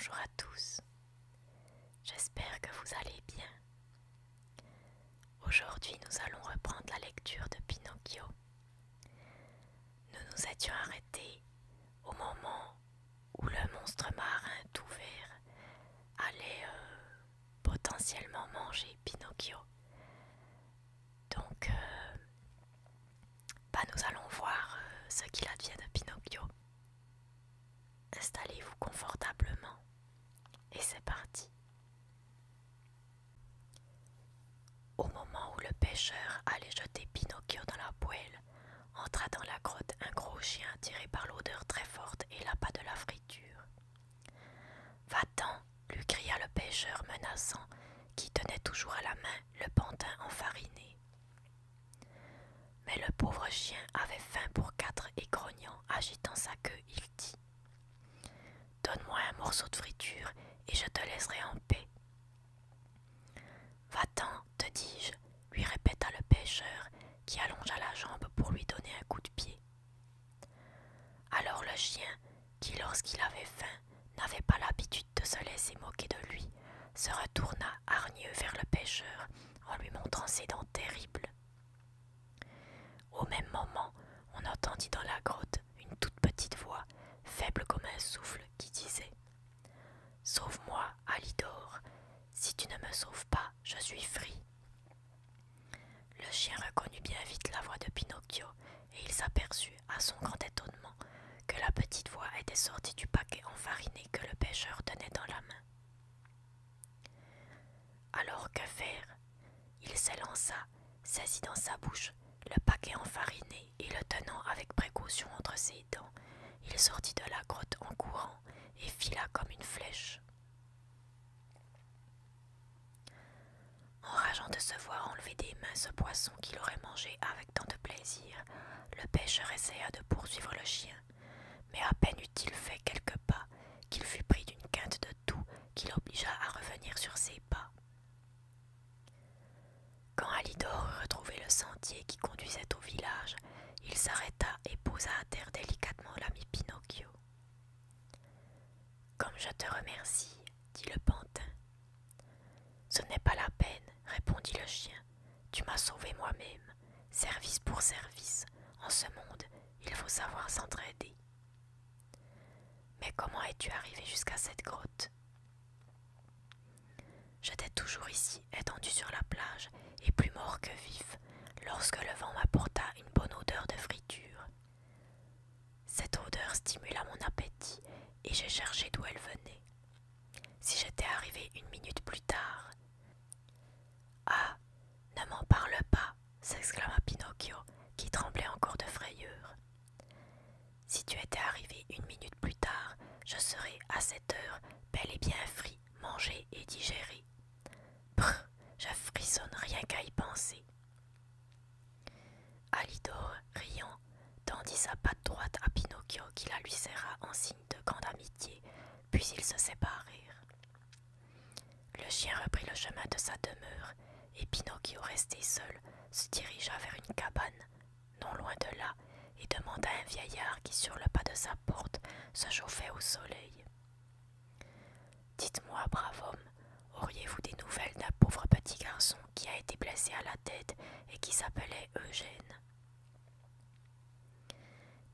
bonjour à tous, j'espère que vous allez bien. Aujourd'hui nous allons reprendre la lecture de Pinocchio. Nous nous étions arrêtés au moment où le monstre marin tout vert allait potentiellement manger Pinocchio. Donc nous allons voir ce qu'il advient de Pinocchio. Installez-vous confortablement et c'est parti. Au moment où le pêcheur allait jeter Pinocchio dans la poêle, entra dans la grotte un gros chien tiré par l'odeur très forte et l'appât de la friture. Va-t'en, lui cria le pêcheur menaçant, qui tenait toujours à la main le pantin enfariné. Mais le pauvre chien avait faim pour 4 et grognant, agitant sa queue, il dit « Donne-moi un morceau de friture et je te laisserai en paix. » Va-t'en, te dis-je, lui répéta le pêcheur, qui allongea la jambe pour lui donner un coup de pied. Alors le chien, qui lorsqu'il avait faim n'avait pas l'habitude de se laisser moquer de lui, se retourna hargneux vers le pêcheur en lui montrant ses dents terribles. Au même moment, on entendit dans la grotte une toute petite voix, faible comme un souffle, qui disait « Sauve-moi, Alidor, si tu ne me sauves pas, je suis frit. » Le chien reconnut bien vite la voix de Pinocchio et il s'aperçut, à son grand étonnement, que la petite voix était sortie du paquet enfariné que le pêcheur tenait dans la main. Alors que faire? Il s'élança, saisit dans sa bouche le paquet enfariné et le tenant avec précaution entre ses dents, il sortit de la grotte en courant et fila comme une flèche. Enrageant de se voir enlever des mains ce poisson qu'il aurait mangé avec tant de plaisir, le pêcheur essaya de poursuivre le chien, mais à peine eut-il fait quelques pas qu'il fut pris d'une quinte de toux qui l'obligea à revenir sur ses pas. Quand Alidor eut retrouvé le sentier qui conduisait au village, il s'arrêta et posa à terre délicatement l'ami Pinocchio. « Comme je te remercie, dit le pantin. »« Ce n'est pas la peine, répondit le chien. Tu m'as sauvé moi-même. Service pour service. En ce monde, il faut savoir s'entraider. Mais comment es-tu arrivé jusqu'à cette grotte? J'étais toujours ici, étendu sur la plage, et plus mort que vif, lorsque le vent m'apporta une bonne odeur de friture. Cette odeur stimula mon appétit, et j'ai cherché d'où elle venait. Si j'étais arrivé 1 minute plus tard... Ah, ne m'en parle pas, s'exclama Pinocchio, qui tremblait encore de frayeur. Si tu étais arrivé 1 minute plus tard, je serais à cette heure bel et bien frit, mangé et digéré. Brr, je frissonne rien qu'à y penser. Alidor, riant, tendit sa patte droite à Pinocchio qui la lui serra en signe de grande amitié, puis ils se séparèrent. Le chien reprit le chemin de sa demeure, et Pinocchio, resté seul, se dirigea vers une cabane, non loin de là, et demanda à un vieillard qui, sur le pas de sa porte, se chauffait au soleil. « Dites-moi, brave homme, auriez-vous des nouvelles d'un pauvre petit garçon qui a été blessé à la tête et qui s'appelait Eugène? »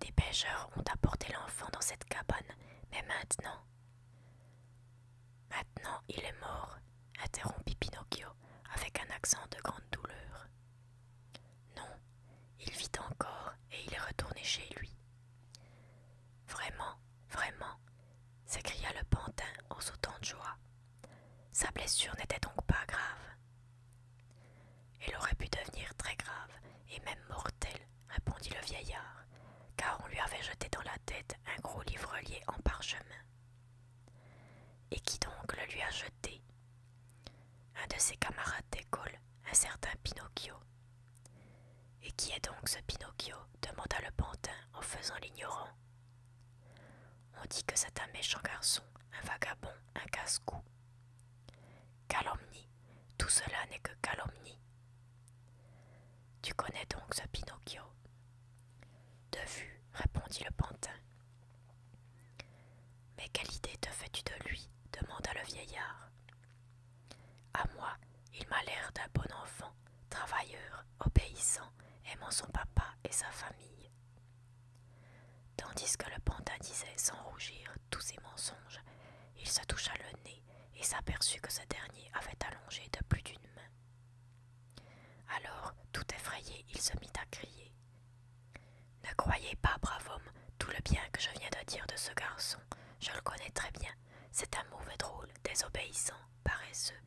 Des pêcheurs ont apporté l'enfant dans cette cabane, mais maintenant... « Maintenant, il est mort, interrompit Pinocchio avec un accent de grande douleur. Non, il vit encore et il est retourné chez lui. Vraiment, vraiment, s'écria le pantin en sautant de joie. Sa blessure n'était donc pas grave. Elle aurait pu devenir très grave et même mortelle, répondit le vieillard, car on lui avait jeté dans la tête un gros livre lié en parchemin. Et qui donc le lui a jeté? Un de ses camarades d'école, un certain Pinocchio. Et qui est donc ce Pinocchio? Demanda le pantin en faisant l'ignorant. On dit que c'est un méchant garçon, un vagabond, un casse-cou. Calomnie, tout cela n'est que calomnie. Tu connais donc ce Pinocchio? De vue, répondit le pantin. Mais quelle idée te fais-tu de lui? il se toucha le nez et s'aperçut que ce dernier avait allongé de plus d'une main. Alors, tout effrayé, il se mit à crier. Ne croyez pas, brave homme, tout le bien que je viens de dire de ce garçon. Je le connais très bien. C'est un mauvais drôle, désobéissant, paresseux,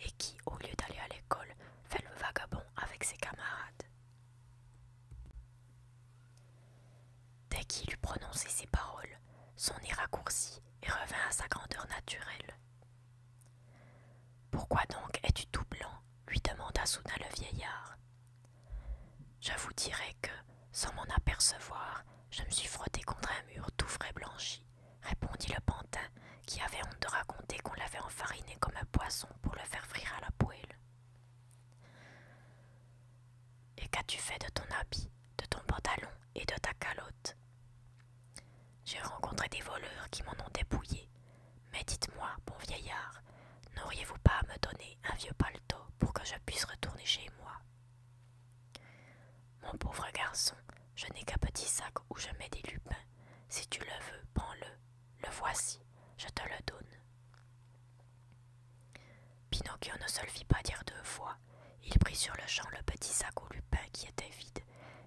et qui, au lieu d'aller à l'école, fait le vagabond avec ses camarades. Dès qu'il eut prononcé ces paroles, son nez raccourcit et revint à sa grandeur naturelle. « Pourquoi donc es-tu tout blanc ?» lui demanda soudain le vieillard. « Je vous dirai que, sans m'en apercevoir, je me suis frotté contre un mur tout frais blanchi, » répondit le pantin, qui avait honte de raconter qu'on l'avait enfariné comme un poisson pour le faire frire à la poêle. « Et qu'as-tu fait de ton habit, de ton pantalon et de ta calotte ?»« J'ai rencontré des voleurs qui m'en ont dépouillé. Mais dites-moi, bon vieillard, n'auriez-vous pas à me donner un vieux paletot pour que je puisse retourner chez moi ? » « Mon pauvre garçon, je n'ai qu'un petit sac où je mets des lupins. Si tu le veux, prends-le. Le voici, je te le donne. » Pinocchio ne se le fit pas dire deux fois. Il prit sur le champ le petit sac aux lupins qui était vide,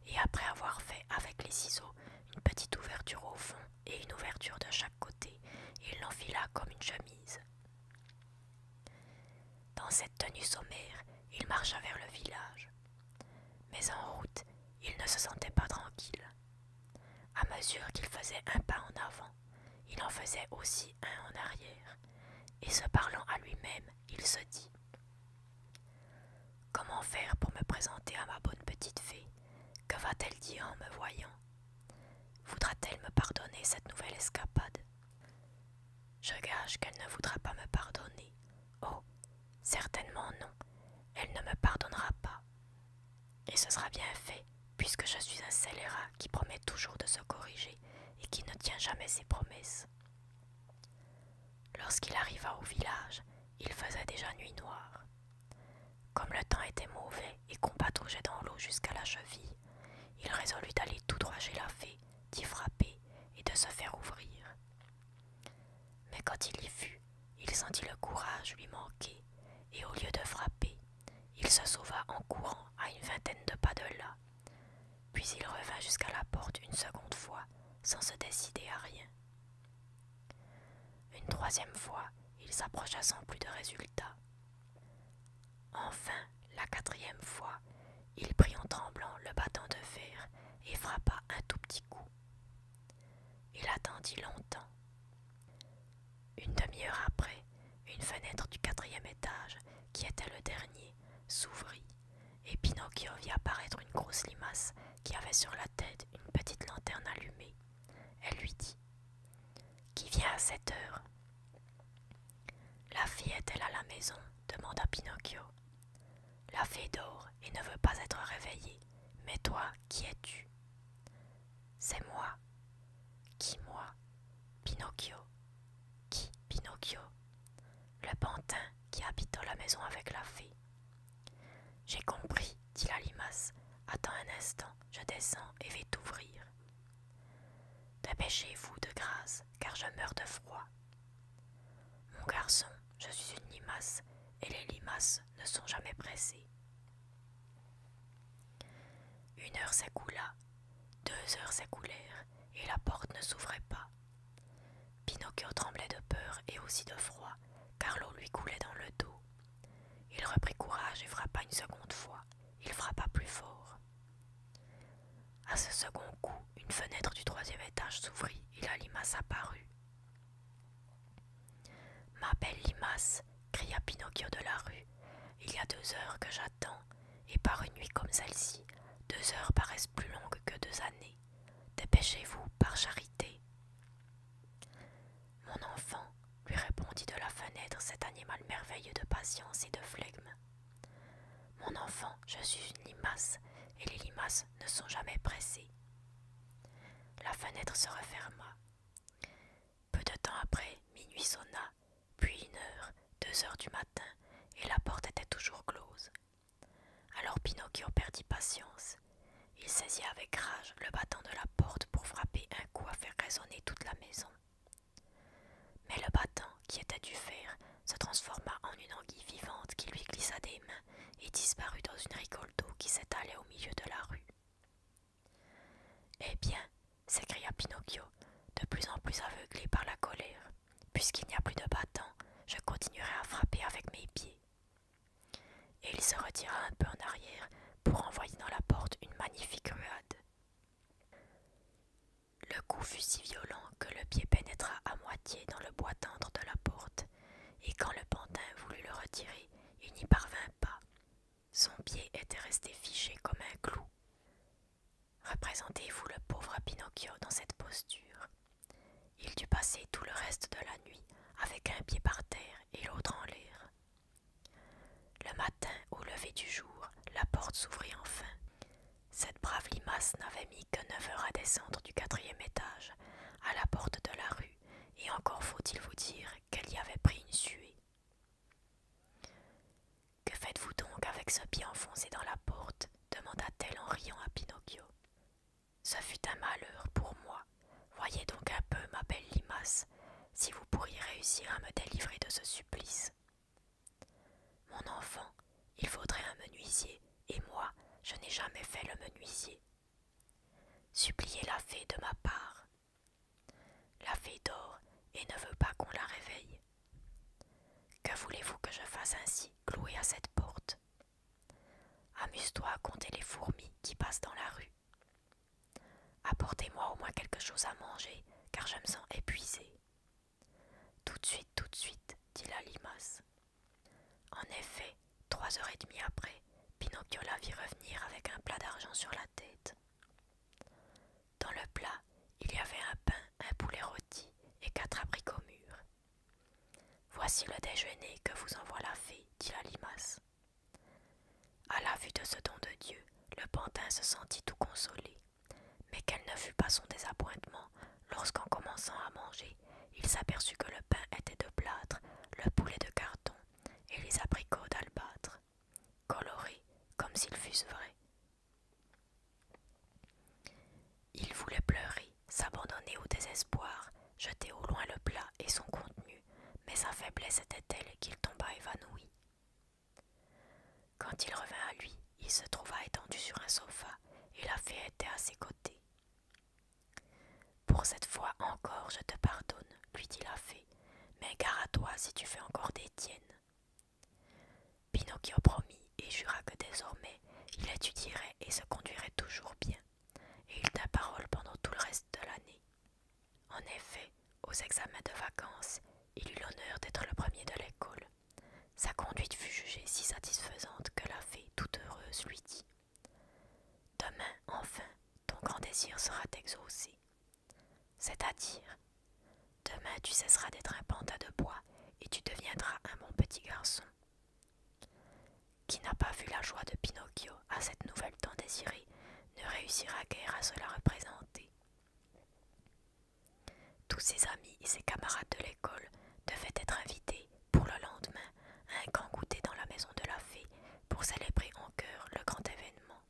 et après avoir fait avec les ciseaux une petite ouverture au fond et une ouverture de chaque côté, il l'enfila comme une chemise. Dans cette tenue sommaire, il marcha vers le village. Mais en route, il ne se sentait pas tranquille. À mesure qu'il faisait un pas en avant, il en faisait aussi un en arrière, et se parlant à lui-même, il se dit « Comment faire pour me présenter à ma bonne petite fée? Que va-t-elle dire en me voyant? Voudra-t-elle me pardonner cette nouvelle escapade? Je gage qu'elle ne voudra pas me pardonner. Oh, certainement non, elle ne me pardonnera pas. Et ce sera bien fait, puisque je suis un scélérat qui promet toujours de se corriger et qui ne tient jamais ses promesses. » Lorsqu'il arriva au village, il faisait déjà nuit noire. Comme le temps était mauvais et qu'on pataugeait dans l'eau jusqu'à la cheville, il résolut d'aller tout droit chez la fée, d'y frapper et de se faire ouvrir. Mais quand il y fut, il sentit le courage lui manquer, et au lieu de frapper, il se sauva en courant à une vingtaine de pas de là. Puis il revint jusqu'à la porte une seconde fois, sans se décider à rien. Une troisième fois, il s'approcha sans plus de résultat. Enfin, la quatrième fois, il prit en tremblant le bâton de fer et frappa un tout petit coup. Il attendit longtemps. Une demi-heure après, une fenêtre du quatrième étage, qui était le dernier, s'ouvrit, et Pinocchio vit apparaître une grosse limace qui avait sur la tête une petite lanterne allumée. Elle lui dit « Qui vient à cette heure ?» « La fée est-elle à la maison ?» demanda Pinocchio. « La fée dort et ne veut pas être réveillée. Mais toi, qui es-tu ?»« C'est moi. »« Qui, moi ?»« Pinocchio. »« Qui, Pinocchio ?»« Le pantin qui habite dans la maison avec la fée. »« J'ai compris, dit la limace. Attends un instant, je descends et vais t'ouvrir. »« Dépêchez-vous de grâce, car je meurs de froid. »« Mon garçon, je suis une limace, et les limaces ne sont jamais pressées. » 1 heure s'écoula, 2 heures s'écoulèrent, et la porte ne s'ouvrait pas. Pinocchio tremblait de peur et aussi de froid, car l'eau lui coulait dans le dos. Il reprit courage et frappa une seconde fois. Il frappa plus fort. À ce second coup, une fenêtre du troisième étage s'ouvrit et la limace apparut. « Ma belle limace, » cria Pinocchio de la rue, « il y a 2 heures que j'attends, et par une nuit comme celle-ci, 2 heures paraissent plus longues que 2 années. Dépêchez-vous, par charité. » « Mon enfant, » lui répondit de la fenêtre cet animal merveilleux de patience et de flegme. « Mon enfant, je suis une limace, et les limaces ne sont jamais pressées. » La fenêtre se referma. Peu de temps après, minuit sonna, puis 1 heure, 2 heures du matin, et la porte était toujours close. Alors Pinocchio perdit patience. Il saisit avec rage le battant de la porte pour frapper un coup à faire résonner toute la maison. Mais le battant, qui était transforma en une anguille vivante qui lui glissa des mains et disparut dans une rigole d'eau qui s'étalait au milieu de la rue. Eh bien, s'écria Pinocchio, de plus en plus aveuglé par la colère, puisqu'il n'y a plus de battant, je continuerai à frapper avec mes pieds. Et il se retira un peu en arrière pour envoyer dans la porte une magnifique ruade. Le coup fut si violent que le pied pénétra à moitié dans le bois tendre de la porte, et quand le pantin voulut le retirer, il n'y parvint pas. Son pied était resté fiché comme un clou. Représentez-vous le pauvre Pinocchio dans cette posture. Il dut passer tout le reste de la nuit avec un pied par terre et l'autre en l'air. Le matin, au lever du jour, la porte s'ouvrit enfin. Cette brave limace n'avait mis que 9 heures à descendre du 4e étage, à la porte de la rue, et encore faut-il vous dire qu'elle y avait pris une suée. « Que faites-vous donc avec ce pied enfoncé dans la porte ?» demanda-t-elle en riant à Pinocchio. « Ce fut un malheur pour moi. Voyez donc un peu, ma belle limace, si vous pourriez réussir à me délivrer de ce supplice. »« Mon enfant, il faudrait un menuisier, et moi, je n'ai jamais fait le menuisier. Suppliez la fée de ma part. La fée dort et ne veut pas qu'on la réveille. Que voulez-vous que je fasse ainsi, clouée à cette porte? Amuse-toi à compter les fourmis qui passent dans la rue. Apportez-moi au moins quelque chose à manger, car je me sens épuisée. Tout de suite, dit la limace. En effet, 3 heures et demie après, Pinocchio la vit revenir avec un plat d'argent sur la tête. Dans le plat, il y avait un pain, un poulet rôti et 4 abricots mûrs. Voici le déjeuner que vous envoie la fée, dit la limace. À la vue de ce don de Dieu, le pantin se sentit tout consolé. Mais quel ne fut pas son désappointement lorsqu'en commençant à manger, il s'aperçut que le pain était de plâtre, le poulet de carton et les abricots d'albâtre, colorés comme s'ils fussent vrais. Il voulait pleurer, s'abandonner au désespoir, jeter au loin le plat et son contenu, mais sa faiblesse était telle qu'il tomba évanoui. Quand il revint à lui, il se trouva étendu sur un sofa et la fée était à ses côtés. « Pour cette fois encore, je te pardonne, lui dit la fée, mais gare à toi si tu fais encore des tiennes. » Pinocchio promit et jura que désormais il étudierait et se conduirait toujours bien, et il tint parole pendant tout le reste de l'année. En effet, aux examens de vacances, il eut l'honneur d'être le premier de l'école. Sa conduite fut jugée si satisfaisante que la fée, toute heureuse, lui dit « Demain, enfin, ton grand désir sera exaucé. C'est-à-dire, demain tu cesseras d'être un pantin de bois et tu deviendras un bon petit garçon. » Qui n'a pas vu la joie de Pinocchio à cette nouvelle tant désirée ne réussira guère à se la représenter. Tous ses amis et ses camarades de l'école devaient être invités pour le lendemain à un grand goûter dans la maison de la fée pour célébrer en chœur le grand événement.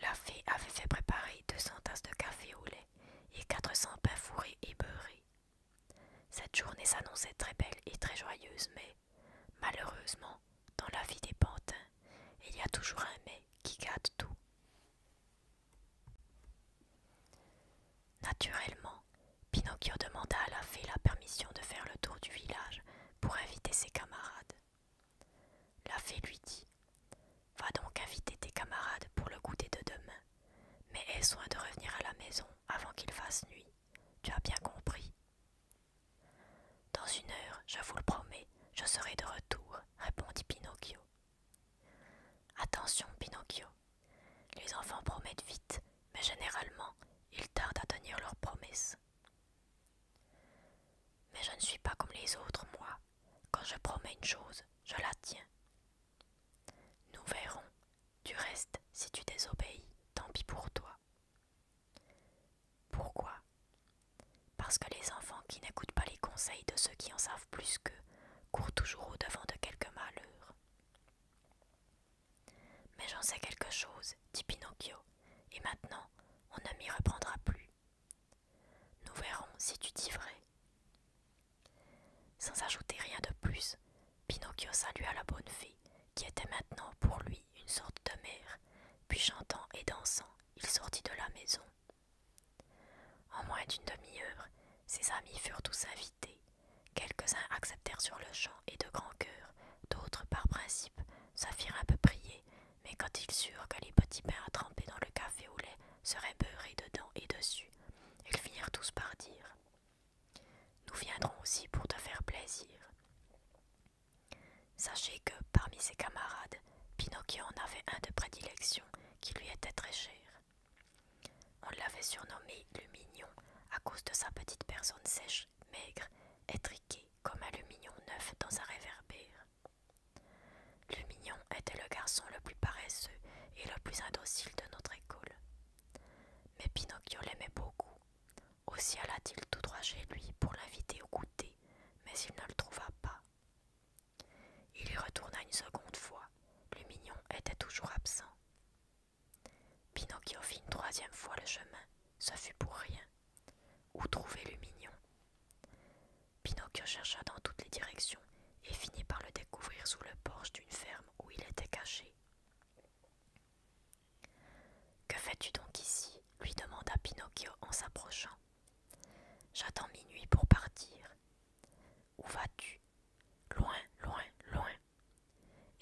La fée avait fait préparer 200 tasses de café au lait et 400 pains fourrés et beurrés. Cette journée s'annonçait très belle et très joyeuse, mais malheureusement, dans la vie des pantins, il y a toujours un mais qui gâte tout. Naturellement, Pinocchio demanda à la fée la permission de faire le tour du village pour inviter ses camarades. La fée lui dit « Va donc inviter tes camarades pour le goûter de demain, mais aie soin de revenir à la maison avant qu'il fasse nuit. Tu as bien compris. » « Dans 1 heure, je vous le promets, je serai de retour, » répondit Pinocchio. « Attention, Pinocchio, les enfants promettent vite, mais généralement, ils tardent à tenir leurs promesses. »« Mais je ne suis pas comme les autres, moi. Quand je promets une chose, je la tiens. »« Nous verrons. Du reste, si tu désobéis, tant pis pour toi. »« Pourquoi ? Parce que les enfants qui n'écoutent pas les conseils de ceux qui en savent plus qu'eux courent toujours au-devant de quelque malheur. »« Mais j'en sais quelque chose, dit Pinocchio, et maintenant on ne m'y reprendra plus. Nous verrons si tu dis vrai. » Sans ajouter rien de plus, plus, Pinocchio salua la bonne fée, qui était maintenant pour lui une sorte de mère, puis chantant et dansant, il sortit de la maison. En moins d'une demi-heure, ses amis furent tous invités. Quelques-uns acceptèrent sur le champ et de grand cœur, d'autres, par principe, se firent un peu prier, mais quand ils surent que les petits pains à tremper dans le café au lait seraient beurrés dedans et dessus, ils finirent tous par dire « Nous viendrons aussi pour te faire plaisir. » Sachez que, parmi ses camarades, Pinocchio en avait un de prédilection qui lui était très cher. On l'avait surnommé le mignon à cause de sa petite personne sèche, maigre, étriquée comme un lumignon neuf dans un réverbère. Le mignon était le garçon le plus paresseux et le plus indocile de notre école. Mais Pinocchio l'aimait beaucoup. Aussi alla-t-il tout droit chez lui pour l'inviter au goûter, mais il ne le trouva pas. Il y retourna une seconde fois. Le mignon était toujours absent. Pinocchio fit une troisième fois le chemin. Ce fut pour rien. Où trouver le mignon? Pinocchio chercha dans toutes les directions et finit par le découvrir sous le porche d'une ferme où il était caché. « Que fais-tu donc ici ?» lui demanda Pinocchio en s'approchant. « J'attends minuit pour partir. »« Où vas-tu ?»« Loin, loin, loin. »«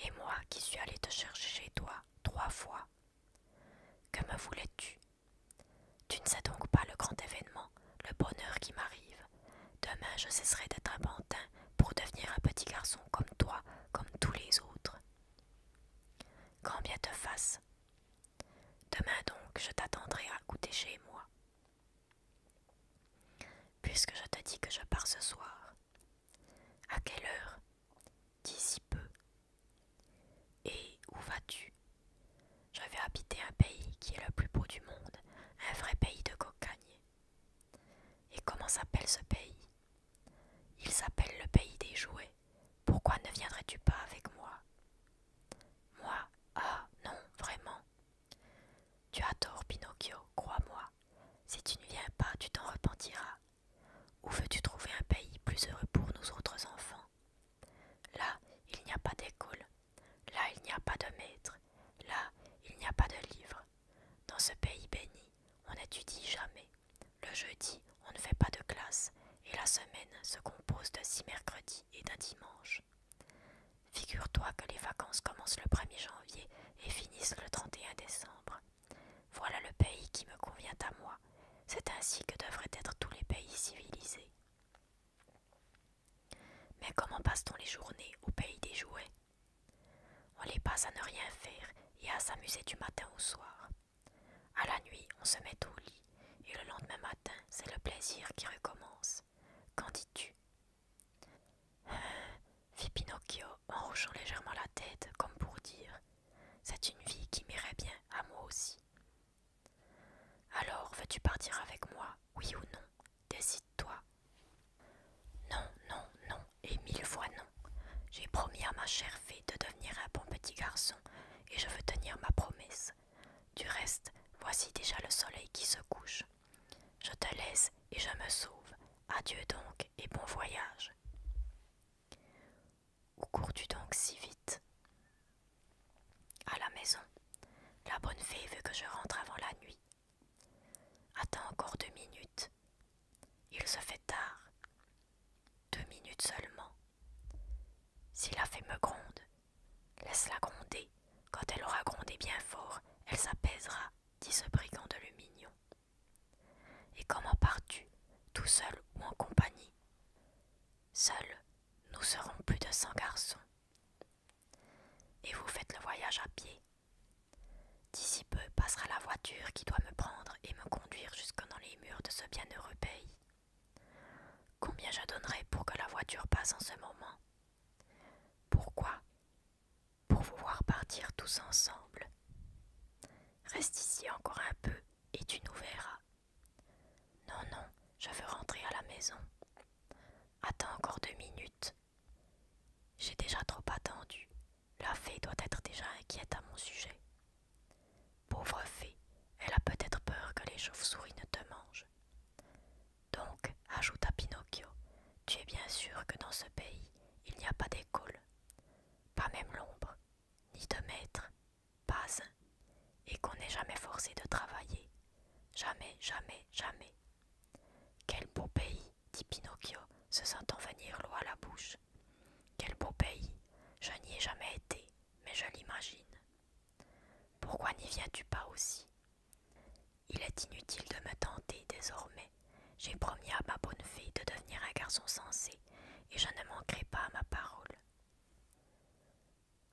Et moi qui suis allé te chercher chez toi 3 fois. »« Que me voulais-tu ? » ?»« Tu ne sais donc pas le grand événement, le bonheur qui m'arrive. Demain je cesserai d'être un pantin pour devenir un petit garçon comme toi, comme tous les autres. Grand bien te fasse. Demain donc je t'attendrai à goûter chez moi. Puisque je te dis que je pars ce soir. À quelle heure? D'ici peu. Et où vas-tu? Je vais habiter un pays qui est le plus beau du monde, un vrai pays de cocagne. Et comment s'appelle ce pays? Il s'appelle le pays des jouets. Pourquoi ne viendrais-tu pas avec moi? Moi? Ah, non, vraiment. Tu as tort, Pinocchio, crois-moi. Si tu ne viens pas, tu t'en repentiras. Où veux-tu trouver un pays plus heureux pour nous autres enfants? Là, il n'y a pas d'école. Là, il n'y a pas de maître. Là, il n'y a pas de livre. Dans ce pays béni, on n'étudie jamais. Le jeudi, on ne fait pas de classe, et la semaine se compose de 6 mercredis et d'un dimanche. Figure-toi que les vacances commencent le 1er janvier et finissent le 31 décembre. Voilà le pays qui me convient à moi. C'est ainsi que devraient être tous les pays civilisés. Mais comment passe-t-on les journées au pays des jouets? On les passe à ne rien faire et à s'amuser du matin au soir. À la nuit, on se met au lit, et le lendemain matin, c'est le plaisir qui recommence. Qu'en dis-tu? Fit Pinocchio en hochant légèrement la tête, comme pour dire « C'est une vie qui m'irait bien à moi aussi. » Alors, veux-tu partir avec moi, oui ou non? Décide-toi. Non, non, non, et 1000 fois non. J'ai promis à ma chère fée de devenir un bon petit garçon, et je veux tenir ma promesse. Du reste, voici déjà le soleil qui se couche. Je te laisse et je me sauve. Adieu donc et bon voyage. Où cours-tu donc si vite? À la maison. La bonne fée veut que je rentre avant la nuit. Attends encore 2 minutes. Il se fait tard. 2 minutes seulement. Si la fée me gronde, laisse-la gronder. Quand elle aura grondé bien fort, elle s'apaisera, dit ce brigand de Lumignon. Et comment pars-tu, tout seul ou en compagnie? Seul, nous serons plus de 100 garçons. Et vous faites le voyage à pied. D'ici peu passera la voiture qui doit me prendre et me conduire jusque dans les murs de ce bienheureux pays. Combien je donnerais pour que la voiture passe en ce moment? Pourquoi? Pour vous voir partir tous ensemble. Reste ici encore un peu et tu nous verras. Non, non, je veux rentrer à la maison. Attends encore 2 minutes. J'ai déjà trop attendu. La fée doit être déjà inquiète à mon sujet. Pauvre fée, elle a peut-être peur que les chauves-souris ne te mangent. Donc, ajouta Pinocchio, tu es bien sûr que dans ce pays, il n'y a pas venir l'eau à la bouche. Quel beau pays! Je n'y ai jamais été, mais je l'imagine. Pourquoi n'y viens-tu pas aussi? Il est inutile de me tenter désormais. J'ai promis à ma bonne fée de devenir un garçon sensé, et je ne manquerai pas à ma parole.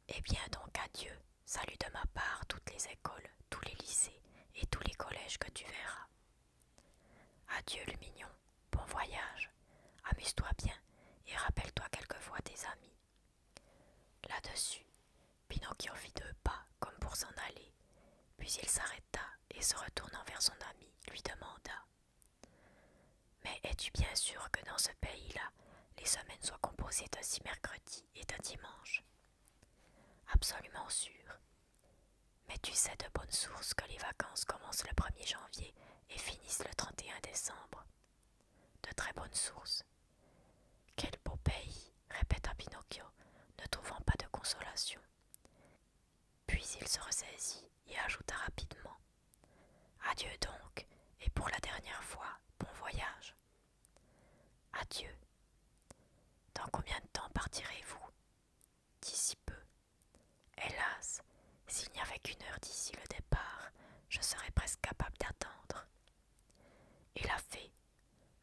Eh bien donc adieu, salut de ma part toutes les écoles, tous les lycées et tous les collèges que tu verras. Adieu le mignon, bon voyage, amuse-toi bien et rappelle-toi quelquefois tes amis. Là-dessus, Pinocchio fit 2 pas comme pour s'en aller, puis il s'arrêta et se retournant vers son ami lui demanda: Mais es-tu bien sûr que dans ce pays-là, les semaines soient composées d'un 6 mercredis et d'un dimanche? Absolument sûr. Mais tu sais de bonne source que les vacances commencent le 1er janvier et finissent le 31 décembre. De très bonne source. Quel beau pays, répéta Pinocchio, ne trouvant pas de consolation. Puis il se ressaisit et ajouta rapidement: Adieu donc, et pour la dernière fois, bon voyage. Adieu. Dans combien de temps partirez-vous? D'ici peu. Hélas, s'il n'y avait qu'1 heure d'ici le départ, je serais presque capable d'attendre. Il a fait.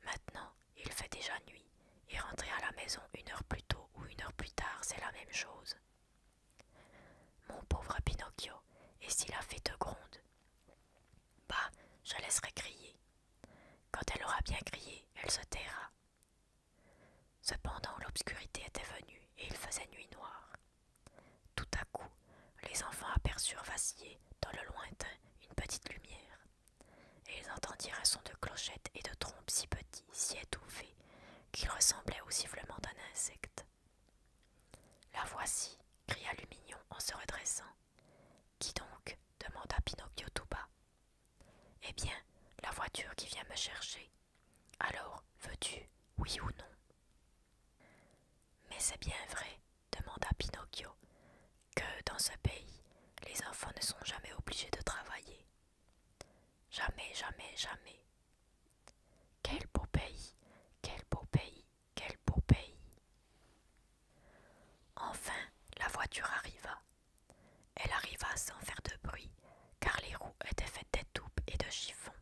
Maintenant, il fait déjà nuit, et rentrer à la maison 1 heure plus tôt ou 1 heure plus tard, c'est la même chose. Mon pauvre Pinocchio, et s'il a fait 2 grondes? Bah, je laisserai crier. Quand elle aura bien crié, elle se taira. Cependant, l'obscurité était venue, et il faisait nuit noire. Tout à coup, les enfants aperçurent vaciller, dans le lointain, une petite lumière, et ils entendirent un son de clochette et de trompe si petit, si étouffé, qu'il ressemblait au sifflement d'un insecte. La voici, cria Lumignon en se redressant. Qui donc? Demanda Pinocchio tout bas. Eh bien, la voiture qui vient me chercher. Alors, veux-tu, oui ou non? Mais c'est bien vrai, demanda Pinocchio, que dans ce pays, les enfants ne sont jamais obligés de travailler. Jamais, jamais, jamais. Quel beau pays, quel beau pays, quel beau pays. Enfin, la voiture arriva. Elle arriva sans faire de bruit, car les roues étaient faites d'étoupe et de chiffon.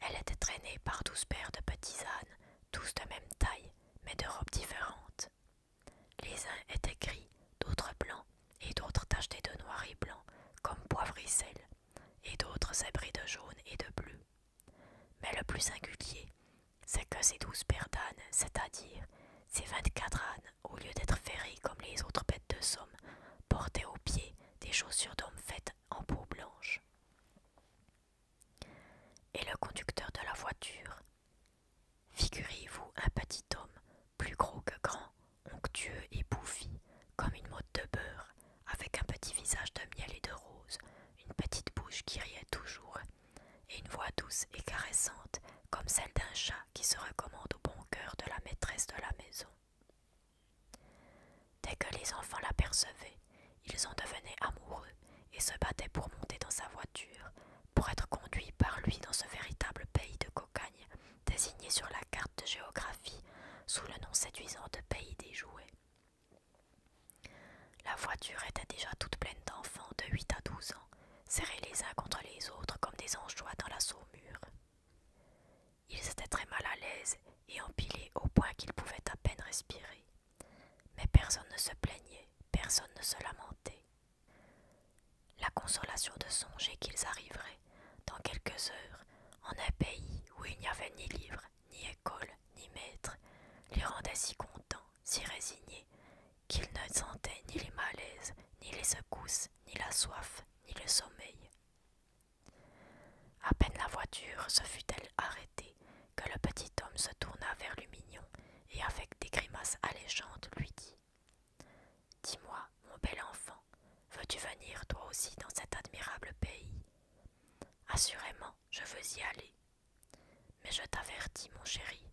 Elle était traînée par 12 paires de petits ânes, tous de même taille, mais de robes différentes. Les uns étaient gris, d'autres blancs, et d'autres tachetés de noir et blanc, comme poivre et sel, et d'autres zébrés de jaune et de bleu. Mais le plus singulier, c'est que ces 12 paires d'ânes, c'est-à-dire ces 24 ânes, au lieu d'être ferrés comme les autres bêtes de somme, portaient aux pieds des chaussures d'homme faites en peau blanche. Et le conducteur de la voiture, figurez-vous un petit homme, plus gros que grand, onctueux et bouffi, comme une motte de beurre, avec un petit visage de miel et de rose, une petite bouche qui riait toujours, et une voix douce et caressante, comme celle d'un chat qui se recommande au bon cœur de la maîtresse de la maison. Dès que les enfants l'apercevaient, ils en devenaient amoureux et se battaient pour monter dans sa voiture, pour être conduits par lui dans ce véritable pays de cocagne, désigné sur la carte de géographie sous le nom séduisant de pays des jouets. La voiture était déjà toute pleine d'enfants de 8 à 12 ans, serrés les uns contre les autres comme des anchois dans la saumure. Ils étaient très mal à l'aise et empilés au point qu'ils pouvaient à peine respirer. Mais personne ne se plaignait, personne ne se lamentait. La consolation de songer qu'ils arriveraient, dans quelques heures, en un pays où il n'y avait ni livre, ni école, ni maître, les rendait si contents, si résignés, qu'ils ne sentaient ni les malaises, ni les secousses, ni la soif, ni le sommeil. À peine la voiture se fut-elle arrêtée que le petit homme se tourna vers Lumignon et avec des grimaces alléchantes lui dit: Dis-moi, mon bel enfant, veux-tu venir toi aussi dans cet admirable pays? Assurément, je veux y aller. Mais je t'avertis, mon chéri,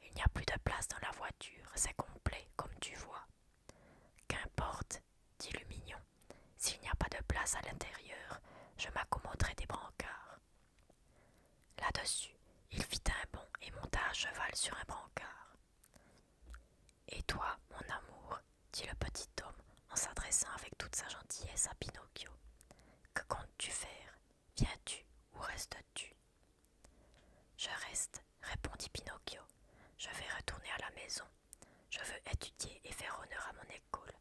il n'y a plus de place dans la voiture, c'est complet, comme tu vois. Qu'importe, dit Lumignon, s'il n'y a pas de place à l'intérieur, je m'accommoderai des brancards. Là-dessus, il fit un bond et monta à cheval sur un brancard. toute sa gentillesse à Pinocchio. Que comptes-tu faire? Viens-tu ou restes-tu? Je reste, répondit Pinocchio. Je vais retourner à la maison. Je veux étudier et faire honneur à mon école,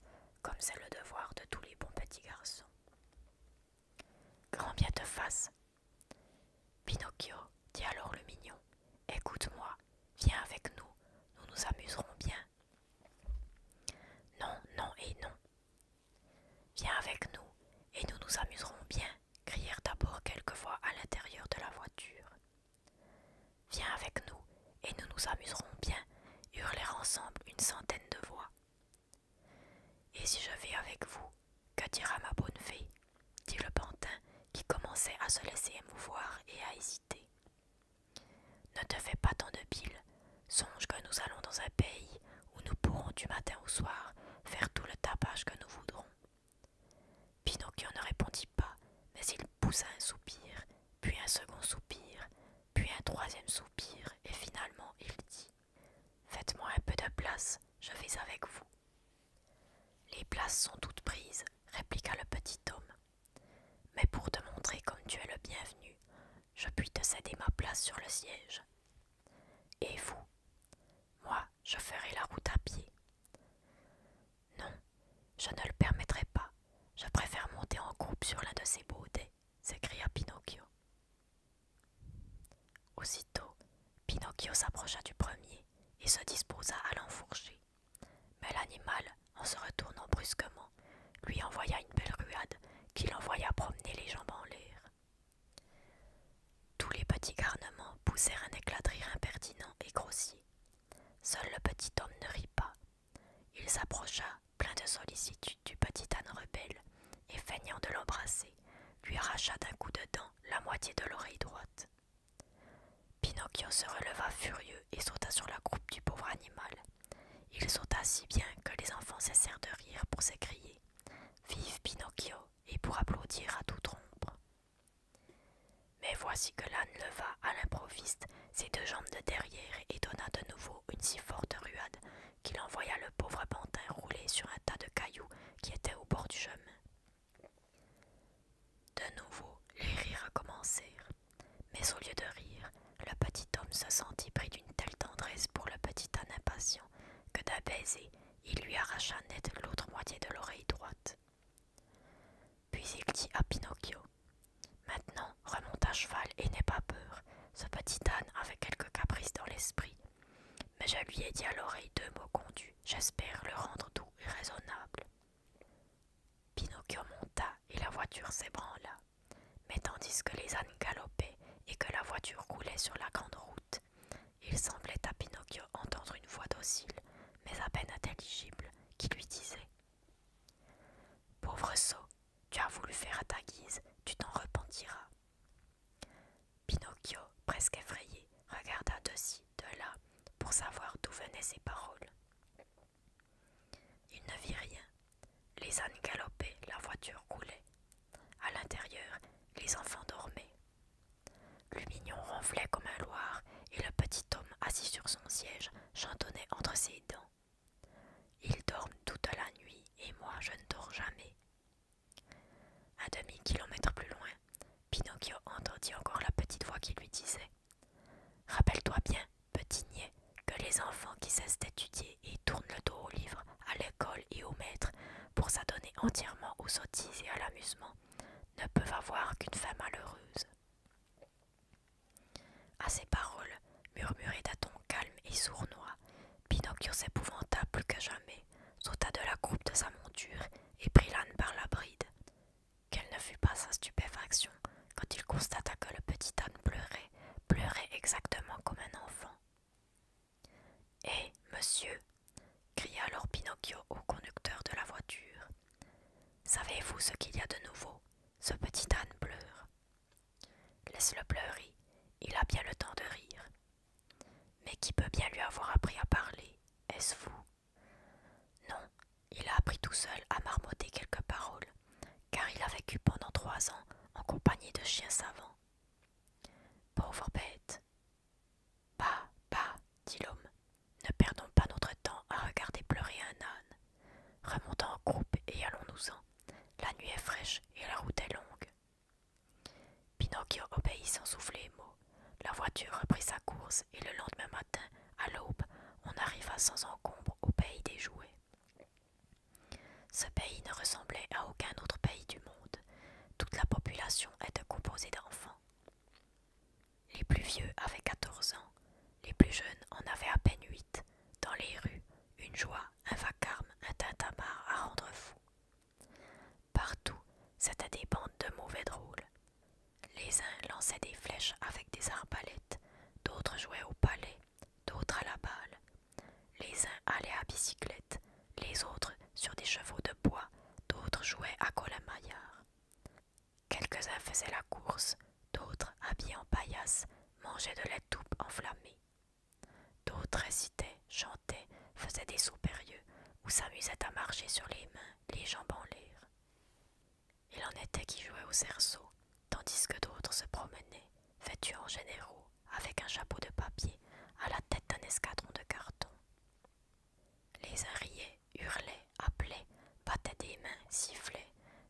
comme c'est le devoir de tous les bons petits garçons. Grand bien te fasse. Pinocchio, dit alors le mignon, écoute-moi, viens avec nous, nous nous amuserons bien. Non, non et non. Viens avec nous, et nous nous amuserons bien, crièrent d'abord quelques voix à l'intérieur de la voiture. Viens avec nous, et nous nous amuserons bien, hurlèrent ensemble une centaine de voix. Et si je vais avec vous, que dira ma bonne fée? Dit le pantin, qui commençait à se laisser émouvoir et à hésiter. Ne te fais pas tant de bile, songe que nous allons dans un pays où nous pourrons du matin au soir faire tout le tapage que nous voudrons. Pinocchio ne répondit pas, mais il poussa un soupir, puis un second soupir, puis un troisième soupir, et finalement il dit « Faites-moi un peu de place, je vais avec vous. » « Les places sont toutes prises, » répliqua le petit homme. « Mais pour te montrer comme tu es le bienvenu, je puis te céder ma place sur le siège. » « Et vous? » ?»« Moi, je ferai la route à pied. » »« Non, je ne le permettrai pas. Je préfère monter en groupe sur l'un de ces baudets, » s'écria Pinocchio. Aussitôt, Pinocchio s'approcha du premier et se disposa à l'enfourcher. Mais l'animal, en se retournant brusquement, lui envoya une belle ruade qui l'envoya promener les jambes en l'air. Tous les petits garnements poussèrent un éclat de rire impertinent et grossier. Seul le petit homme ne rit pas. Il s'approcha, plein de sollicitude, du petit âne rebelle, et feignant de l'embrasser, lui arracha d'un coup de dent la moitié de l'oreille droite. Pinocchio se releva furieux et sauta sur la croupe du pauvre animal. Il sauta si bien que les enfants cessèrent de rire pour s'écrier « Vive Pinocchio !» et pour applaudir à toute rompre. Mais voici que l'âne leva à l'improviste ses deux jambes de derrière et donna de nouveau une si forte ruade qu'il envoya le pauvre pantin rouler sur un tas de cailloux qui était au bord du chemin. De nouveau, les rires recommencèrent, mais au lieu de rire, le petit homme se sentit pris d'une telle tendresse pour le petit âne impatient que d'un baiser, il lui arracha net l'autre moitié de l'oreille droite. Puis il dit à Pinocchio « Maintenant, remonte à cheval et n'aie pas peur. Ce petit âne avait quelques caprices dans l'esprit, mais je lui ai dit à l'oreille 2 mots condus. J'espère le rendre doux et raisonnable. » Pinocchio monta et la voiture s'ébranla. Mais tandis que les ânes galopaient et que la voiture roulait sur la grande route, il semblait à Pinocchio entendre une voix docile, mais à peine intelligible, qui lui disait « Pauvre sot, tu as voulu faire à ta guise, tu t'en repentiras. » Pinocchio, presque effrayé, regarda de ci, de là, pour savoir d'où venaient ces paroles. Il ne vit rien. Les ânes galopaient, la voiture roulait. À l'intérieur, les enfants dormaient. Le mignon ronflait comme un loir, et le petit homme, assis sur son siège, chantonnait entre ses dents. Ils dorment toute la nuit, et moi je ne dors jamais. Un demi-kilomètre plus loin, Pinocchio entendit encore la petite voix qui lui disait « Rappelle-toi bien, petit niais, que les enfants qui cessent d'étudier et tournent le dos au livre, à l'école et au maître, pour s'adonner entièrement aux sottises et à l'amusement, ne peuvent avoir qu'une fin malheureuse. » À ces paroles, murmurées d'un ton calme et sournois, Pinocchio s'épouvanta plus que jamais, sauta de la croupe de sa monture et prit l'âne par la bride. Quelle ne fut pas sa stupéfaction quand il constata que le petit âne pleurait exactement comme un enfant. « Eh, monsieur !» cria alors Pinocchio au conducteur de la voiture. « Savez-vous ce qu'il y a de nouveau? Ce petit âne pleure. »« Laisse-le pleurer, il a bien le temps de rire. »« Mais qui peut bien lui avoir appris à parler? Est-ce vous? » ?»« Non, il a appris tout seul à marmotter quelques paroles, car il a vécu pendant 3 ans en compagnie de chiens savants. »« Pauvre bête !»« Bah, bah, dit l'homme, ne perdons pas notre temps à regarder pleurer un âne. Remontons en croupe et allons-nous-en. Pinocchio obéit sans souffler mot. La voiture reprit sa course et le lendemain matin, à l'aube, on arriva sans encombre au pays des jouets. Ce pays ne ressemblait à aucun autre pays du monde. Toute la population était composée d'enfants. Les plus vieux avaient 14 ans, les plus jeunes en avaient à peine 8. Dans les rues, une joie, un vacarme, un tintamarre à rendre fou. Partout, c'étaient des bandes de mauvais drôles. Les uns lançaient des flèches avec des arbalètes, d'autres jouaient au palais, d'autres à la balle. Les uns allaient à bicyclette, les autres sur des chevaux de bois, d'autres jouaient à colin-maillard. Quelques-uns faisaient la course, d'autres, habillés en paillasse, mangeaient de la toupe enflammée. D'autres récitaient, chantaient, faisaient des sauts périlleux ou s'amusaient à marcher sur les mains, les jambes en l'air. Il en était qui jouaient au cerceau, tandis que d'autres se promenaient, vêtus en généraux, avec un chapeau de papier, à la tête d'un escadron de carton. Les uns riaient, hurlaient, appelaient, battaient des mains, sifflaient,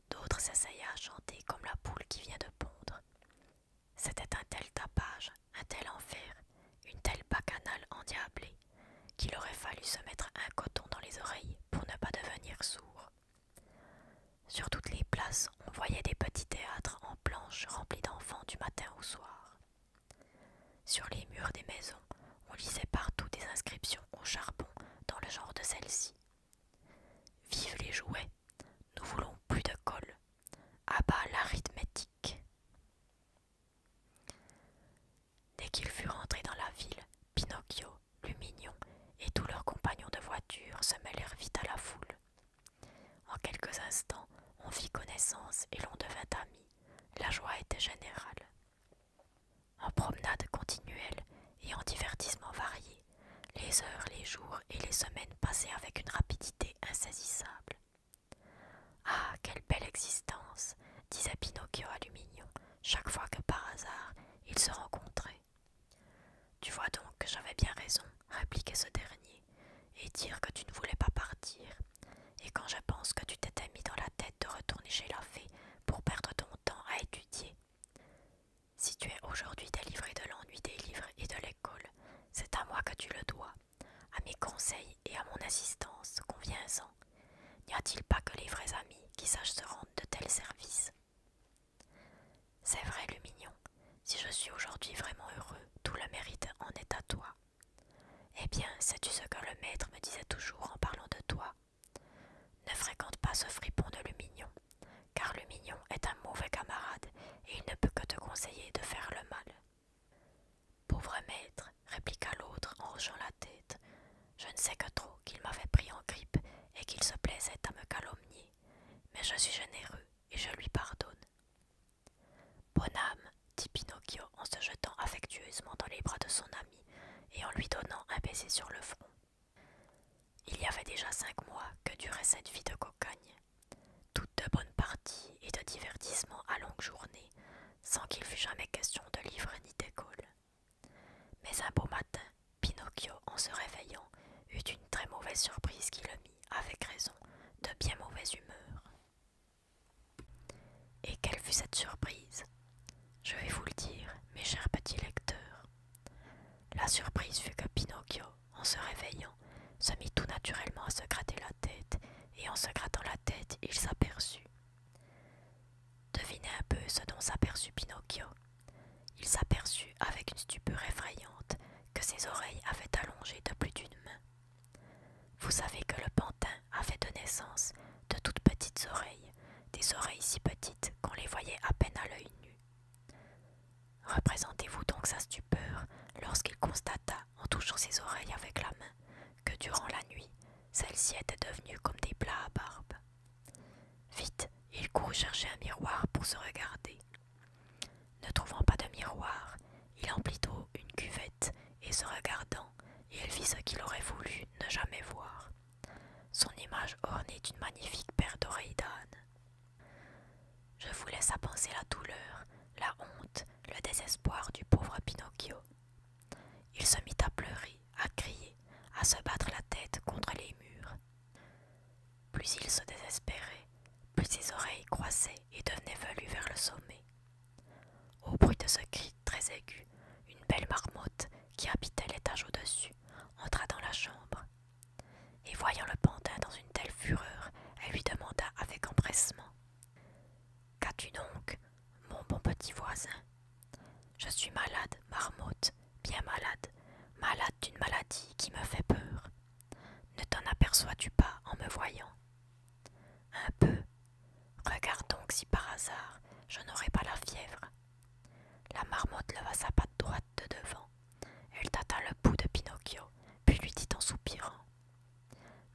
d'autres s'essayaient à chanter comme la poule qui vient de pondre. C'était un tel tapage, un tel enfer, une telle bacchanale endiablée, qu'il aurait fallu se mettre un coton dans les oreilles pour ne pas devenir sourd. Sur toutes les places, on voyait des petits théâtres en planches remplis d'enfants du matin au soir. Sur les murs des maisons, on lisait partout des inscriptions au charbon dans le genre de celle-ci. Vive les jouets, nous voulons plus de colle. À bas l'arithmétique. Dès qu'ils furent entrés dans la ville, Pinocchio, Lumignon et tous leurs compagnons de voiture se mêlèrent vite à la foule. En quelques instants, on fit connaissance et l'on devint amis. La joie était générale. En promenade continuelle et en divertissements variés, les heures, les jours et les semaines passaient avec une rapidité insaisissable. Ah, quelle belle existence, disait Pinocchio à Lumignon, chaque fois que par hasard ils se rencontraient. Tu vois donc que j'avais bien raison, répliquait ce dernier, et dire que tu ne voulais pas partir. Et quand je pense que tu t'étais mis dans la tête de retourner chez la fée pour perdre ton temps à étudier. Si tu es aujourd'hui délivré de l'ennui des livres et de l'école, c'est à moi que tu le dois, à mes conseils et à mon assistance, conviens-en. N'y a-t-il pas que les vrais amis qui sachent se rendre de tels services? C'est vrai, Lumignon, si je suis aujourd'hui vraiment heureux, tout le mérite en est à toi. Eh bien, sais-tu ce que le maître me disait toujours en parlant de toi? Ne fréquente pas ce fripon de Lumignon, car Lumignon est un mauvais camarade et il ne peut que te conseiller de faire le mal. Pauvre maître, répliqua l'autre en hochant la tête, je ne sais que trop qu'il m'avait pris en grippe et qu'il se plaisait à me calomnier, mais je suis généreux et je lui pardonne. Bonne âme, dit Pinocchio en se jetant affectueusement dans les bras de son ami et en lui donnant un baiser sur le front. Il y avait déjà 5 mois que durait cette vie de cocagne, toute de bonnes parties et de divertissements à longue journée, sans qu'il fût jamais question de livres ni d'école. Mais un beau matin, Pinocchio, en se réveillant, eut une très mauvaise surprise qui le mit, avec raison, de bien mauvaise humeur. Et quelle fut cette surprise? Je vais vous le dire, mes chers petits lecteurs. La surprise fut que Pinocchio, en se réveillant, se mit tout naturellement à se gratter la tête, et en se grattant la tête, il s'aperçut. Devinez un peu ce dont s'aperçut Pinocchio. Il s'aperçut avec une stupeur effrayante que ses oreilles avaient allongé de plus d'une main. Vous savez que le pantin avait de naissance de toutes petites oreilles, des oreilles si petites qu'on les voyait à peine à l'œil nu. Représentez-vous donc sa stupeur lorsqu'il constata, en touchant ses oreilles avec la main, que durant la nuit, celles-ci étaient devenues comme des plats à barbe. Vite, il courut chercher un miroir pour se regarder. Ne trouvant pas de miroir, il emplit d'eau une cuvette et se regardant, il vit ce qu'il aurait voulu ne jamais voir. Son image ornée d'une magnifique paire d'oreilles d'âne. Je vous laisse à penser la douleur, la honte, le désespoir du pauvre Pinocchio. Il se mit à pleurer, à crier, à se battre la tête contre les murs. Plus il se désespérait, plus ses oreilles croissaient et devenaient velues vers le sommet. Au Au bruit de ce cri très aigu, une belle marmotte qui habitait l'étage au-dessus entra dans la chambre. Et voyant le pantin dans une telle fureur, elle lui demanda avec empressement: Qu'as-tu donc, mon bon petit voisin? Je suis malade, marmotte, bien malade, malade d'une maladie qui me fait peur. Ne t'en aperçois-tu pas en me voyant? Un peu. Regarde donc si par hasard je n'aurais pas la fièvre. La marmotte leva sa patte droite de devant. Elle tâta le pouls de Pinocchio, puis lui dit en soupirant: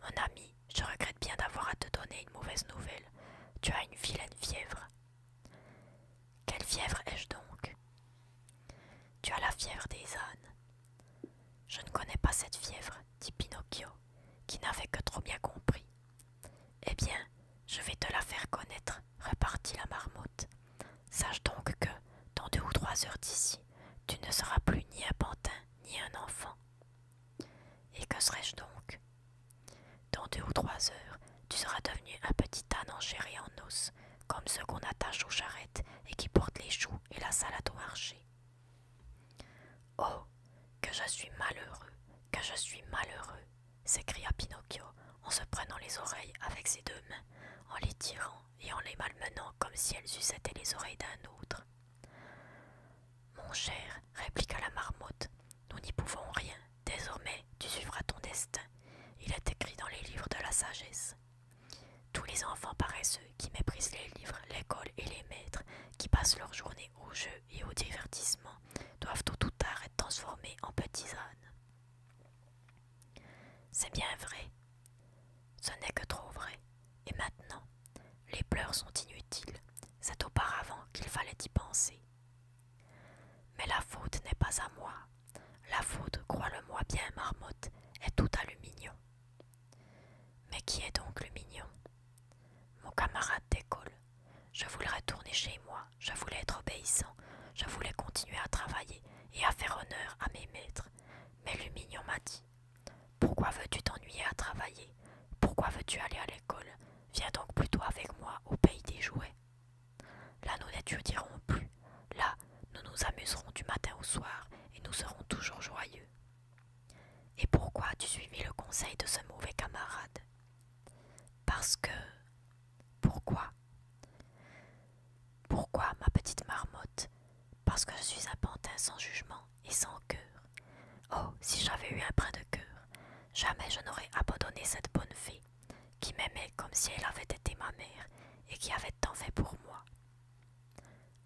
Mon ami, je regrette bien d'avoir à te donner une mauvaise nouvelle. Tu as une vilaine fièvre. Quelle fièvre ai-je donc? Tu as la fièvre des ânes. Je ne connais pas cette fièvre, dit Pinocchio, qui n'avait que trop bien compris. Eh bien, je vais te la faire connaître, repartit la marmotte. Sache donc que, dans 2 ou 3 heures d'ici, tu ne seras plus ni un pantin, ni un enfant. Et que serais-je donc? Dans 2 ou 3 heures, tu seras devenu un petit âne en chair et en os, comme ceux qu'on attache aux charrettes et qui portent les choux et la salade au marché. Oh, que je suis malheureux, que je suis malheureux, s'écria Pinocchio en se prenant les oreilles avec ses 2 mains, en les tirant et en les malmenant comme si elles eussent été les oreilles d'un autre. Mon cher, répliqua la marmotte, nous n'y pouvons rien. Désormais, tu suivras ton destin. Il est écrit dans les livres de la sagesse. Tous les enfants paresseux qui méprisent les livres, l'école et les maîtres, qui passent leur journée au jeu et au divertissement, doivent tôt ou tard être transformés en petits ânes. C'est bien vrai. Ce n'est que trop vrai. Et maintenant, les pleurs sont inutiles. C'est auparavant qu'il fallait y penser. Mais la faute n'est pas à moi. La faute, crois-le-moi bien, marmotte, est toute à Lumignon. Mais qui est donc Lumignon? Mon camarade d'école. Je voulais retourner chez moi, je voulais être obéissant, je voulais continuer à travailler et à faire honneur à mes maîtres. Mais Lumignon m'a dit: Pourquoi veux-tu t'ennuyer à travailler? Pourquoi veux-tu aller à l'école? Viens donc plutôt avec moi au pays des jouets. Là, nous n'étudierons plus. Là, nous nous amuserons du matin au soir et nous serons toujours joyeux. Et pourquoi as-tu suivi le conseil de ce mauvais camarade? Parce que... Pourquoi? Pourquoi, ma petite marmotte? Parce que je suis un pantin sans jugement et sans cœur. Oh, si j'avais eu un brin de cœur, jamais je n'aurais abandonné cette bonne fée, qui m'aimait comme si elle avait été ma mère et qui avait tant fait pour moi.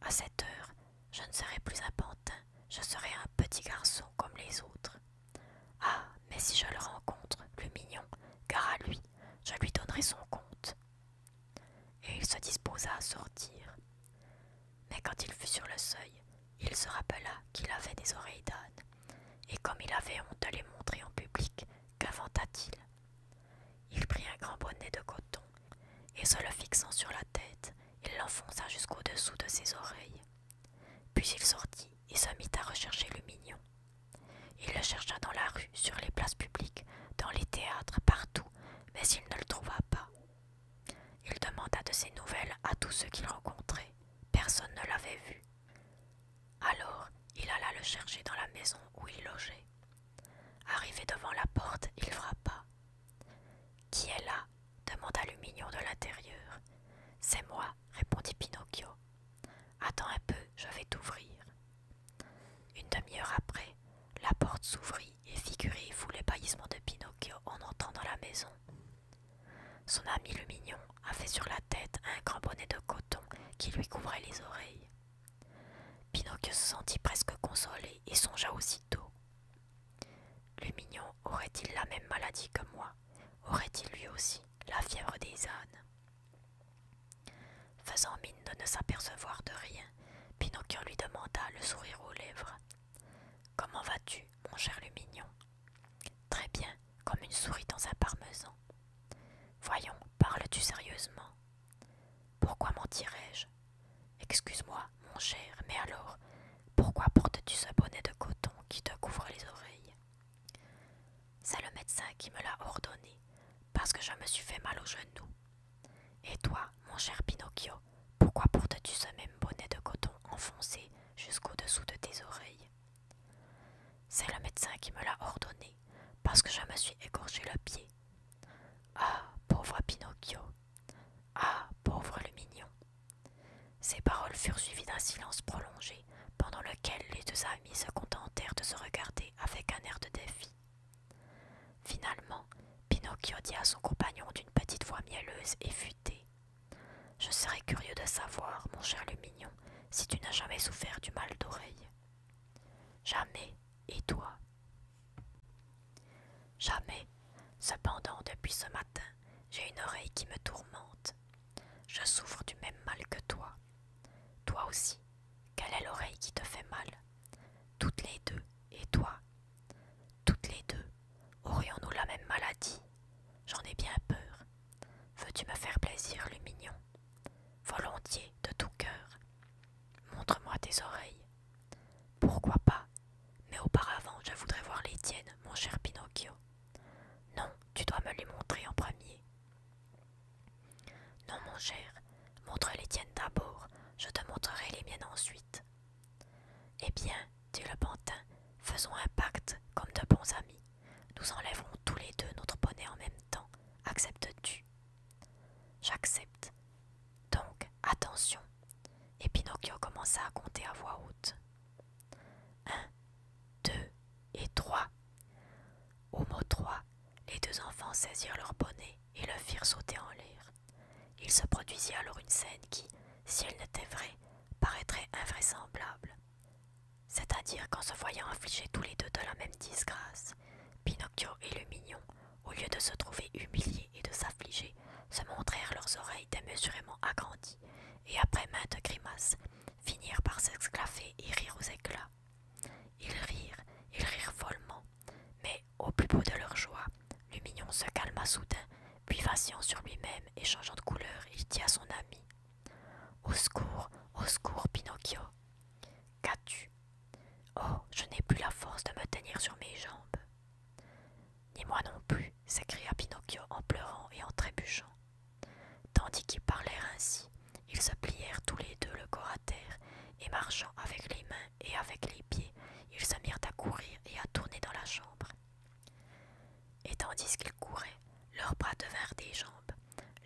À cette heure, je ne serai plus un pantin, je serai un petit garçon comme les autres. Ah, mais si je le rencontre, le mignon, gare à lui, je lui donnerai son compte. Et il se disposa à sortir. Mais quand il fut sur le seuil, il se rappela qu'il avait des oreilles d'âne, et comme il avait honte de les montrer en public, qu'inventa-t-il? Il prit un grand bonnet de coton, et se le fixant sur la tête, il l'enfonça jusqu'au-dessous de ses oreilles. Puis il sortit et se mit à rechercher le mignon. Il le chercha dans la rue, sur les places publiques, dans les théâtres, partout, mais il ne le trouva pas. Il demanda de ses nouvelles à tous ceux qu'il rencontrait. Personne ne l'avait vu. Alors, il alla le chercher dans la maison où il logeait. Arrivé devant la porte, il frappa. « Qui est là ?» demanda le mignon de l'intérieur. « C'est moi, » répondit Pinocchio. « Attends un peu, je vais t'ouvrir. » Une demi-heure après, la porte s'ouvrit et figurez-vous l'ébahissement de Pinocchio en entrant dans la maison. Son ami le mignon avait sur la tête un grand bonnet de coton qui lui couvrait les oreilles. Pinocchio se sentit presque consolé et songea aussitôt. Le mignon aurait-il la même maladie que moi? Aurait-il lui aussi la fièvre des ânes? Faisant mine de ne s'apercevoir de rien, Pinocchio lui demanda, le sourire aux lèvres: « Comment vas-tu, mon cher le mignon? »« Très bien, comme une souris dans un parmesan. »« Voyons, parles-tu sérieusement? »« Pourquoi mentirais-je? Excuse-moi, mon cher, mais alors, pourquoi portes-tu ce bonnet de coton qui te couvre les oreilles? »« C'est le médecin qui me l'a ordonné, parce que je me suis fait mal au genou. »« Et toi, mon cher Pinocchio, pourquoi portes-tu ce même bonnet de coton enfoncé médecin qui me l'a ordonné, parce que je me suis écorché le pied. Ah, pauvre Pinocchio! Ah, pauvre le mignon! Ces paroles furent suivies d'un silence prolongé, pendant lequel les deux amis se contentèrent de se regarder avec un air de défi. Finalement, Pinocchio dit à son compagnon d'une petite voix mielleuse et futée: « Je serais curieux de savoir, mon cher Lumignon, si tu n'as jamais souffert du mal d'oreille. »« Jamais. Et toi ?»« Jamais. Cependant, depuis ce matin, j'ai une oreille qui me tourmente. Je souffre du même mal que toi. Toi aussi. Quelle est l'oreille qui te fait mal? Toutes les deux. Et toi? Toutes les deux. Aurions-nous la même maladie? J'en ai bien peur. Veux-tu me faire plaisir, Lumignon? Volontiers, de tout cœur. Montre-moi tes oreilles. Pourquoi pas? Mais auparavant, je voudrais voir les tiennes, mon cher Pinocchio. Non, tu dois me les montrer en premier. Non, mon cher, montre les tiennes d'abord, je te montrerai les miennes ensuite. Eh bien, dit le pantin, faisons un pacte comme de bons amis. Nous enlèverons tous les deux notre bonnet en même temps. Acceptes-tu? J'accepte. Donc, attention. Et Pinocchio commença à compter à voix haute. 1, 2 et 3. Au mot 3, les deux enfants saisirent leur bonnet et le firent sauter en l'air. Il se produisit alors une scène qui, si elle n'était vraie, paraîtrait invraisemblable. C'est-à-dire qu'en se voyant affligés tous les deux de la même disgrâce, Pinocchio et le mignon, au lieu de se trouver humiliés et de s'affliger, se montrèrent leurs oreilles démesurément agrandies, et après maintes grimaces, finirent par s'esclaffer et rire aux éclats. Ils rirent follement, mais au plus beau de leur joie, le mignon se calma soudain, puis vacillant sur lui-même et changeant de couleur, il dit à son ami: « Au secours, Pinocchio! Qu'as-tu? Oh, je n'ai plus la force de me tenir sur mes jambes. »« Ni moi non plus, s'écria Pinocchio en pleurant et en trébuchant. Tandis qu'ils parlèrent ainsi, ils se plièrent tous les deux le corps à terre, et marchant avec les mains et avec les pieds, ils se mirent à courir et à tourner dans la chambre. Et tandis qu'ils couraient, leurs bras devinrent des jambes,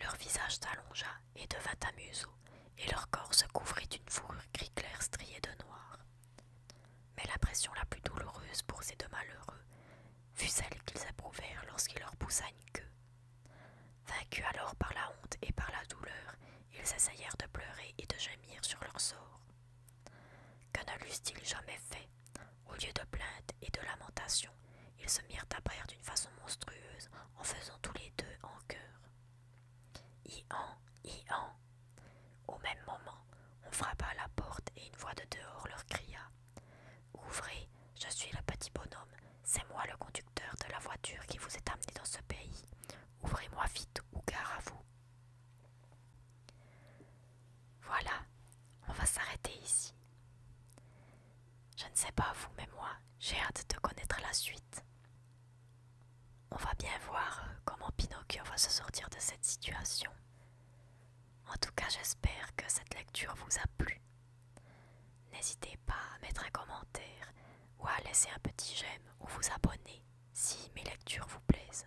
leur visage s'allongea et devint un museau, et leur corps se couvrit d'une fourrure gris clair striée de noir. Mais l'impression la plus douloureuse pour ces deux malheureux fut celle qu'ils éprouvèrent lorsqu'il leur poussa une queue. Vaincus alors par la honte et par la douleur, ils essayèrent de pleurer et de gémir sur leur sort. Que ne l'eussent-ils jamais fait? Au lieu de plaintes et de lamentations, ils se mirent à braire d'une façon monstrueuse en faisant tous les deux en chœur. Hi-han, hi-han. Au même moment, on frappa à la porte et une voix de dehors leur cria: « Ouvrez, je suis le petit bonhomme, c'est moi le conducteur de la voiture qui vous est amené dans ce pays. Ouvrez-moi vite ou gare à vous. » Voilà, on va s'arrêter ici. Je ne sais pas vous, mais moi, j'ai hâte de connaître la suite. On va bien voir comment Pinocchio va se sortir de cette situation. En tout cas, j'espère que cette lecture vous a plu. N'hésitez pas à mettre un commentaire ou à laisser un petit j'aime ou vous abonner si mes lectures vous plaisent.